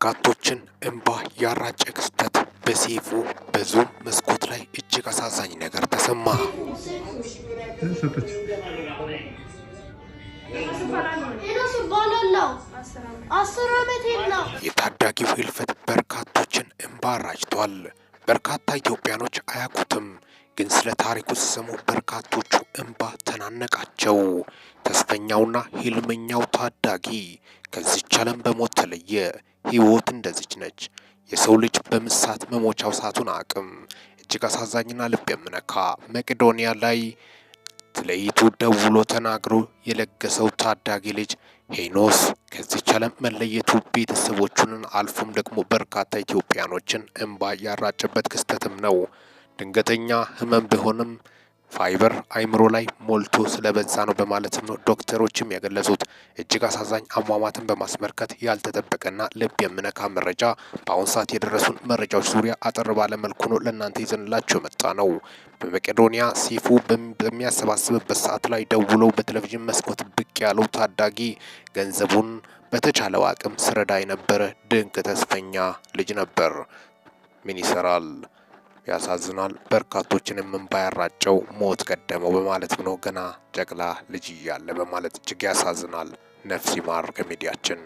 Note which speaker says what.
Speaker 1: በርካቶችን እንባ ያራጨ ክስተት በሰይፉ በዙም መስኮት ላይ እጅግ አሳዛኝ ነገር ተሰማ። የታዳጊው ህልፈት በርካቶችን እንባ አራጭቷል። በርካታ ኢትዮጵያኖች አያውቁትም፣ ግን ስለ ታሪኩ ሲሰሙ በርካቶቹ እንባ ተናነቃቸው። ተስፈኛውና ህልመኛው ታዳጊ ከዚች ዓለም በሞት ተለየ። ህይወት እንደዚች ነች። የሰው ልጅ በምሳት መሞቻው ሳቱን አቅም እጅግ አሳዛኝና ልብ የምነካ መቄዶንያ ላይ ትለይቱ ደውሎ ተናግሮ የለገሰው ታዳጊ ልጅ ሄኖስ ከዚች ዓለም መለየቱ ቤተሰቦቹን አልፎም ደግሞ በርካታ ኢትዮጵያኖችን እንባ ያራጨበት ክስተትም ነው። ድንገተኛ ህመም ቢሆንም ፋይበር አይምሮ ላይ ሞልቶ ስለበዛ ነው በማለትም ነው ዶክተሮችም የገለጹት። እጅግ አሳዛኝ አሟሟትን በማስመልከት ያልተጠበቀና ልብ የምነካ መረጃ በአሁን ሰዓት የደረሱን መረጃዎች ዙሪያ አጠር ባለ መልኩ ነው ለእናንተ ይዘንላቸው መጣ ነው። በመቄዶንያ ሰይፉ በሚያሰባስብበት ሰዓት ላይ ደውለው በቴሌቪዥን መስኮት ብቅ ያለው ታዳጊ ገንዘቡን በተቻለው አቅም ስረዳ የነበረ ድንቅ ተስፈኛ ልጅ ነበር። ምን ይሰራል? ያሳዝናል። በርካቶችንም እንባ ያራጨው ሞት ቀደመው በማለት ነው። ገና ጨቅላ ልጅ እያለ በማለት እጅግ ያሳዝናል። ነፍስ ይማር ከሚዲያችን